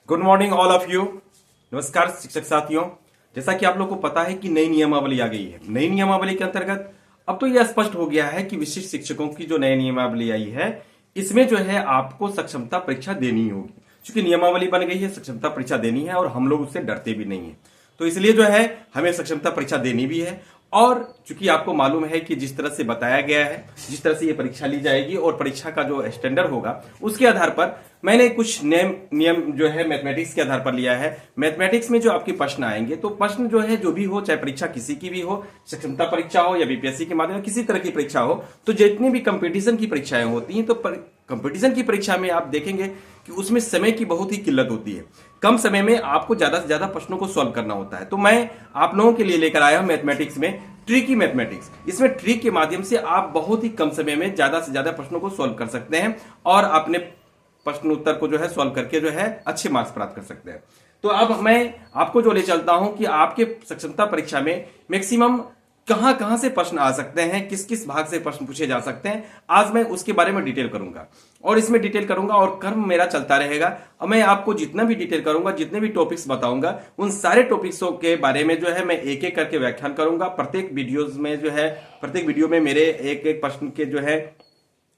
Good morning all of you. नमस्कार शिक्षक साथियों। जैसा कि आप लोग को पता है कि नई नियमावली आ गई है। नई नियमावली के अंतर्गत अब तो यह स्पष्ट हो गया है कि विशिष्ट शिक्षकों की जो नई नियमावली आई है इसमें जो है आपको सक्षमता परीक्षा देनी होगी। क्योंकि नियमावली बन गई है, सक्षमता परीक्षा देनी है और हम लोग उससे डरते भी नहीं है। तो इसलिए जो है हमें सक्षमता परीक्षा देनी भी है। और चूंकि आपको मालूम है कि जिस तरह से बताया गया है, जिस तरह से ये परीक्षा ली जाएगी और परीक्षा का जो स्टैंडर्ड होगा उसके आधार पर मैंने कुछ नियम जो है मैथमेटिक्स के आधार पर लिया है। मैथमेटिक्स में जो आपके प्रश्न आएंगे तो प्रश्न जो है जो भी हो, चाहे परीक्षा किसी की भी हो, सक्षमता परीक्षा हो या बीपीएससी के माध्यम किसी तरह की परीक्षा हो, तो जितनी भी कंपटीशन की परीक्षाएं होती हैं तो कंपटीशन की परीक्षा में आप देखेंगे कि उसमें समय की बहुत ही किल्लत होती है। कम समय में आपको ज्यादा से ज्यादा प्रश्नों को सॉल्व करना होता है। तो मैं आप लोगों के लिए लेकर आया हूं मैथमेटिक्स में ट्रिकी मैथमेटिक्स। इसमें ट्रिक के माध्यम से आप बहुत ही कम समय में ज्यादा से ज्यादा प्रश्नों को सॉल्व कर सकते हैं और अपने प्रश्न उत्तर को जो है सॉल्व करके जो है अच्छे मार्क्स प्राप्त कर सकते हैं। तो अब मैं आपको जो ले चलता हूं कि आपके सक्षमता परीक्षा में मैक्सिमम कहां कहां से प्रश्न आ सकते हैं, किस किस भाग से प्रश्न पूछे जा सकते हैं, आज मैं उसके बारे में डिटेल करूंगा और इसमें डिटेल करूंगा और क्रम मेरा चलता रहेगा। और मैं आपको जितना भी डिटेल करूंगा, जितने भी टॉपिक्स बताऊंगा, उन सारे टॉपिक्सों के बारे में जो है मैं एक एक करके व्याख्यान करूंगा। प्रत्येक वीडियोज में जो है, प्रत्येक वीडियो में मेरे एक एक प्रश्न के जो है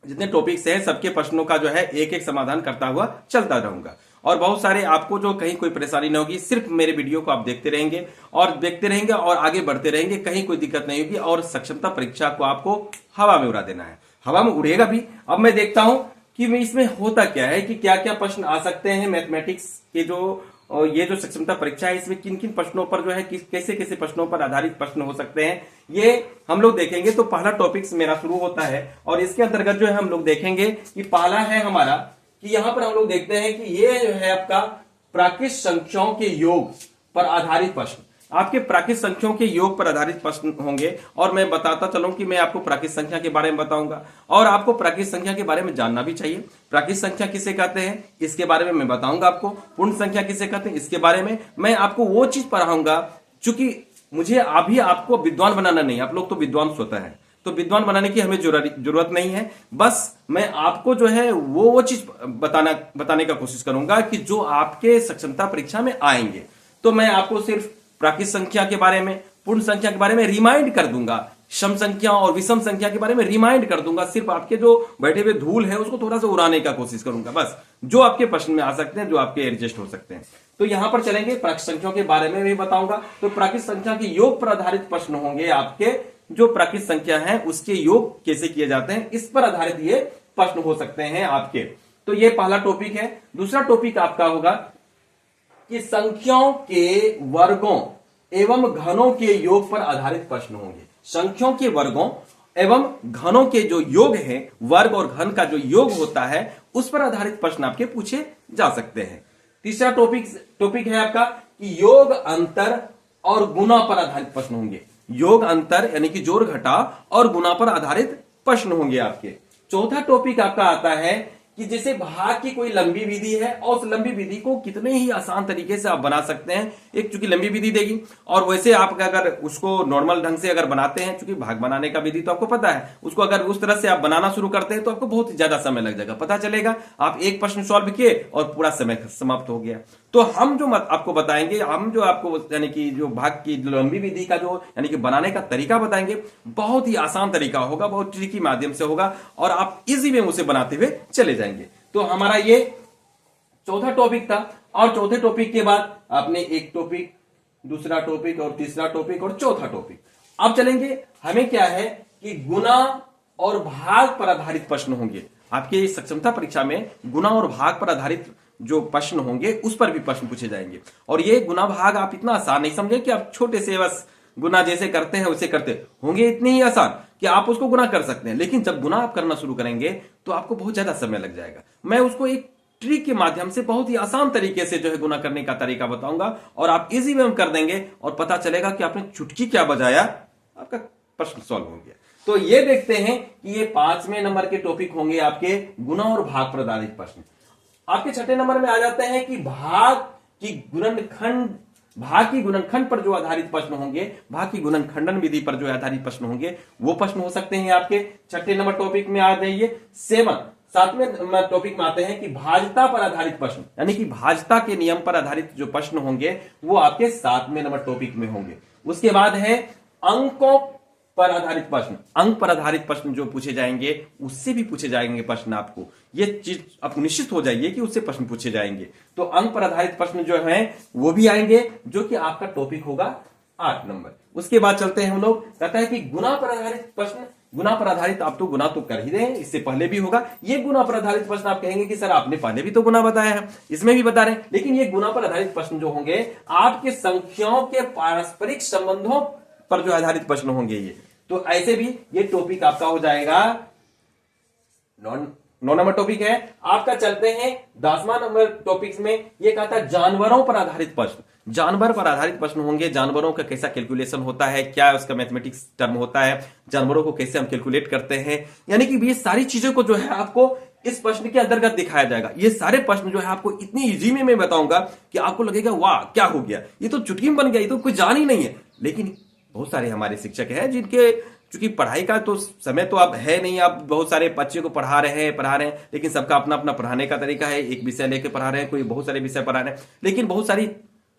जितने टॉपिक्स हैं सबके प्रश्नों का जो है एक एक समाधान करता हुआ चलता रहूंगा। और बहुत सारे आपको जो कहीं कोई परेशानी नहीं होगी, सिर्फ मेरे वीडियो को आप देखते रहेंगे और आगे बढ़ते रहेंगे, कहीं कोई दिक्कत नहीं होगी। और सक्षमता परीक्षा को आपको हवा में उड़ा देना है, हवा में उड़ेगा भी। अब मैं देखता हूं कि मैं इसमें होता क्या है कि क्या क्या प्रश्न आ सकते हैं मैथमेटिक्स के जो और ये जो सक्षमता परीक्षा है इसमें किन किन प्रश्नों पर जो है कैसे कैसे प्रश्नों पर आधारित प्रश्न हो सकते हैं, ये हम लोग देखेंगे। तो पहला टॉपिक्स मेरा शुरू होता है और इसके अंतर्गत जो है हम लोग देखेंगे कि पहला है हमारा कि यहां पर हम लोग देखते हैं कि ये जो है आपका प्राकृत संख्याओं के योग पर आधारित प्रश्न। आपके प्राकृत संख्याओं के योग पर आधारित प्रश्न होंगे और मैं बताता चलूं कि मैं आपको प्राकृत संख्या के बारे में बताऊंगा और आपको प्राकृत संख्या के बारे में जानना भी चाहिए। प्राकृत संख्या किसे कहते हैं इसके बारे में मैं बताऊंगा आपको। पूर्ण संख्या किसे कहते हैं इसके बारे में मैं आपको वो चीज पढ़ाऊंगा। चूंकि मुझे अभी आपको विद्वान बनाना नहीं, आप लोग तो विद्वान स्वतः है, तो विद्वान बनाने की हमें जरूरत नहीं है। बस मैं आपको जो है वो चीज बताने का कोशिश करूंगा कि जो आपके सक्षमता परीक्षा में आएंगे। तो मैं आपको सिर्फ प्राकृत संख्या के बारे में, पूर्ण संख्या के बारे में रिमाइंड कर दूंगा, सम संख्या और विषम संख्या के बारे में रिमाइंड कर दूंगा। सिर्फ आपके जो बैठे हुए धूल है उसको थोड़ा सा उड़ाने का कोशिश करूंगा, बस जो आपके प्रश्न में आ सकते हैं, जो आपके एडजस्ट हो सकते हैं। तो यहां पर चलेंगे, प्राकृत संख्याओं के बारे में भी बताऊंगा। तो प्राकृत संख्या के योग पर आधारित प्रश्न होंगे आपके, जो प्राकृत संख्या है उसके योग कैसे किए जाते हैं इस पर आधारित ये प्रश्न हो सकते हैं आपके। तो ये पहला टॉपिक है। दूसरा टॉपिक आपका होगा कि संख्याओं के वर्गों एवं घनों के योग पर आधारित प्रश्न होंगे। संख्याओं के वर्गों एवं घनों के जो योग है, वर्ग और घन का जो योग होता है उस पर आधारित प्रश्न आपके पूछे जा सकते हैं। तीसरा टॉपिक है आपका कि योग अंतर और गुना पर आधारित प्रश्न होंगे। योग अंतर यानी कि जोड़ घटाव और गुना पर आधारित प्रश्न होंगे आपके। चौथा टॉपिक आपका आता है कि जैसे भाग की कोई लंबी विधि है और उस लंबी विधि को कितने ही आसान तरीके से आप बना सकते हैं। एक चूंकि लंबी विधि देगी और वैसे आप अगर उसको नॉर्मल ढंग से अगर बनाते हैं, चूंकि भाग बनाने का विधि तो आपको पता है, उसको अगर उस तरह से आप बनाना शुरू करते हैं तो आपको बहुत ज्यादा समय लग जाएगा। पता चलेगा आप एक प्रश्न सॉल्व किए और पूरा समय समाप्त हो गया। तो हम जो आपको बताएंगे, हम जो आपको यानी कि जो भाग की लंबी विधि का जो यानी कि बनाने का तरीका बताएंगे, बहुत ही आसान तरीका होगा, बहुत ट्रिकी माध्यम से होगा और आप इजी में उसे बनाते हुए चले जाएंगे। तो हमारा ये चौथा टॉपिक था। और चौथे टॉपिक के बाद आपने एक टॉपिक, दूसरा टॉपिक और तीसरा टॉपिक और चौथा टॉपिक। अब चलेंगे, हमें क्या है कि गुना और भाग पर आधारित प्रश्न होंगे आपके सक्षमता परीक्षा में। गुना और भाग पर आधारित जो प्रश्न होंगे उस पर भी प्रश्न पूछे जाएंगे। और ये गुना भाग आप इतना आसान नहीं समझे कि आप छोटे से बस गुना जैसे करते हैं वैसे करते होंगे, इतनी ही आसान कि आप उसको गुना कर सकते हैं। लेकिन जब गुना आप करना शुरू करेंगे तो आपको बहुत ज्यादा समय लग जाएगा। मैं उसको एक ट्रिक के माध्यम से बहुत ही आसान तरीके से जो है गुना करने का तरीका बताऊंगा और आप इजी वे में कर देंगे और पता चलेगा कि आपने चुटकी क्या बजाया, आपका प्रश्न सॉल्व हो गया। तो ये देखते हैं कि ये 5वें नंबर के टॉपिक होंगे आपके गुना और भाग पर आधारित प्रश्न। आपके 6ठे नंबर में आ जाते हैं कि भाग की गुणनखंड पर जो आधारित प्रश्न होंगे, भाग की गुणनखंडन विधि पर जो आधारित प्रश्न होंगे वो प्रश्न हो सकते हैं आपके 6ठे नंबर टॉपिक में। आ जाइए 7 सातवें टॉपिक में आते हैं कि भाज्यता पर आधारित प्रश्न, यानी कि भाज्यता के नियम पर आधारित जो प्रश्न होंगे वो आपके 7वें नंबर टॉपिक में होंगे। उसके बाद है अंकों पर आधारित प्रश्न। अंक पर आधारित प्रश्न जो पूछे जाएंगे उससे भी पूछे जाएंगे प्रश्न, आपको ये चीज आप निश्चित हो जाइए कि उससे प्रश्न पूछे जाएंगे। तो अंक पर आधारित प्रश्न जो है वो भी आएंगे, जो कि आपका टॉपिक होगा 8 नंबर। उसके बाद चलते हैं हम लोग, कहता है कि गुना पर आधारित प्रश्न। गुना पर आधारित आप तो गुना तो कर ही रहे हैं, इससे पहले भी होगा। ये गुना पर आधारित प्रश्न आप कहेंगे कि सर आपने पहले भी तो गुना बताया है, इसमें भी बता रहे हैं, लेकिन ये गुना पर आधारित प्रश्न जो होंगे आपके संख्याओं के पारस्परिक संबंधों पर जो आधारित प्रश्न होंगे ये। तो ऐसे भी ये टॉपिक आपका हो जाएगा 9 नंबर टॉपिक है आपका। चलते हैं 10वां नंबर टॉपिक में, ये कहता है जानवरों पर आधारित प्रश्न। जानवर पर आधारित प्रश्न होंगे, जानवरों का कैसा कैलकुलेशन होता है, क्या उसका मैथमेटिक्स टर्म होता है, जानवरों को कैसे हम कैलकुलेट करते हैं, यानी कि ये सारी चीजों को जो है आपको इस प्रश्न के अंतर्गत दिखाया जाएगा। ये सारे प्रश्न जो है आपको इतनी इजी में मैं बताऊंगा कि आपको लगेगा वाह क्या हो गया, ये तो चुटकी में बन गया, ये तो कोई जान ही नहीं है। लेकिन बहुत सारे हमारे शिक्षक हैं जिनके चूंकि पढ़ाई का तो समय तो अब है नहीं, आप बहुत सारे बच्चे को पढ़ा रहे हैं, लेकिन सबका अपना अपना पढ़ाने का तरीका है। एक विषय लेकर पढ़ा रहे हैं, कोई बहुत सारे विषय पढ़ा रहे हैं, लेकिन बहुत सारी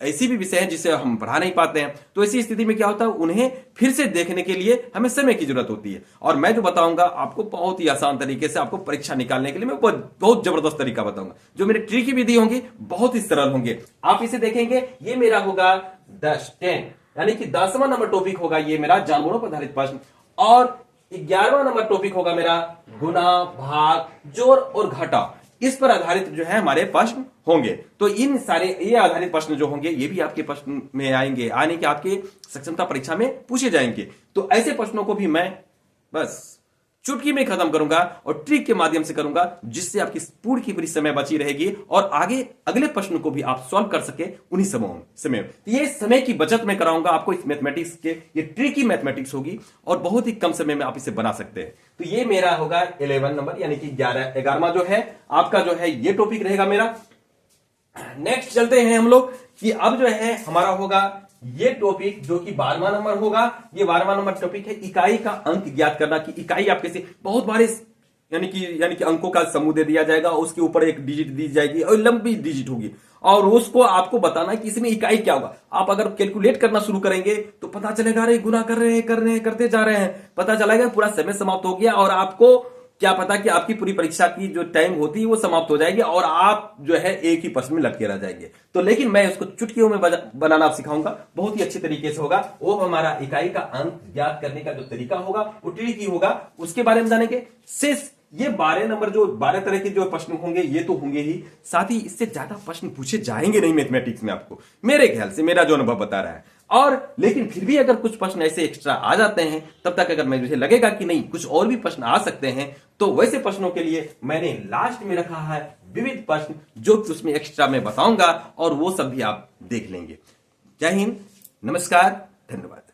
ऐसी भी विषय है जिसे हम पढ़ा नहीं पाते हैं। तो ऐसी स्थिति में क्या होता है, उन्हें फिर से देखने के लिए हमें समय की जरूरत होती है। और मैं जो बताऊंगा आपको बहुत ही आसान तरीके से, आपको परीक्षा निकालने के लिए मैं बहुत जबरदस्त तरीका बताऊंगा। जो मेरे ट्रिक की विधि होंगी बहुत ही सरल होंगे, आप इसे देखेंगे। ये मेरा होगा 10 यानी कि 10वां नंबर टॉपिक होगा ये मेरा जानवरों पर आधारित प्रश्न। और 11वां नंबर टॉपिक होगा मेरा गुना, भाग, जोड़ और घटा। इस पर आधारित जो है हमारे प्रश्न होंगे। तो इन सारे ये आधारित प्रश्न जो होंगे ये भी आपके प्रश्न में आएंगे, आने के आपके सक्षमता परीक्षा में पूछे जाएंगे। तो ऐसे प्रश्नों को भी मैं बस चुटकी में खत्म करूंगा और ट्रिक के माध्यम से करूंगा, जिससे आपकी पूरी की पूरी समय बची रहेगी और आगे अगले प्रश्न को भी आप सॉल्व कर सके उन्हीं समय। तो ये समय की बचत में कराऊंगा आपको इस मैथमेटिक्स के, ये ट्रिकी मैथमेटिक्स होगी और बहुत ही कम समय में आप इसे बना सकते हैं। तो ये मेरा होगा 11 नंबर, यानी कि 11वां जो है आपका जो है ये टॉपिक रहेगा मेरा। नेक्स्ट चलते हैं हम लोग कि अब जो है हमारा होगा ये टॉपिक जो कि 12वां नंबर होगा। ये 12वां नंबर टॉपिक है इकाई का अंक ज्ञात करना, कि इकाई आप कैसे बहुत बार यानी कि अंकों का समूह दे दिया जाएगा, उसके ऊपर एक डिजिट दी जाएगी और लंबी डिजिट होगी और उसको आपको बताना कि इसमें इकाई क्या होगा। आप अगर कैलकुलेट करना शुरू करेंगे तो पता चलेगा अरे गुना कर रहे हैं करते जा रहे हैं, पता चलेगा पूरा समय समाप्त हो गया और आपको क्या पता कि आपकी पूरी परीक्षा की जो टाइम होती है वो समाप्त हो जाएगी और आप जो है एक ही प्रश्न में लटके रह जाएंगे। तो लेकिन मैं उसको चुटकियों में बनाना सिखाऊंगा, बहुत ही अच्छे तरीके से होगा। वो हमारा इकाई का अंक ज्ञात करने का जो तरीका होगा वो ट्रिकी होगा, उसके बारे में जानेंगे। शेष ये 12 नंबर जो 12 तरह के जो प्रश्न होंगे ये तो होंगे ही, साथ ही इससे ज्यादा प्रश्न पूछे जाएंगे नहीं मैथमेटिक्स में, आपको मेरे ख्याल से, मेरा जो अनुभव बता रहा है। और लेकिन फिर भी अगर कुछ प्रश्न ऐसे एक्स्ट्रा आ जाते हैं, तब तक अगर मुझे लगेगा कि नहीं कुछ और भी प्रश्न आ सकते हैं, तो वैसे प्रश्नों के लिए मैंने लास्ट में रखा है विविध प्रश्न, जो कि उसमें एक्स्ट्रा मैं बताऊंगा और वो सब भी आप देख लेंगे। जय हिंद, नमस्कार, धन्यवाद।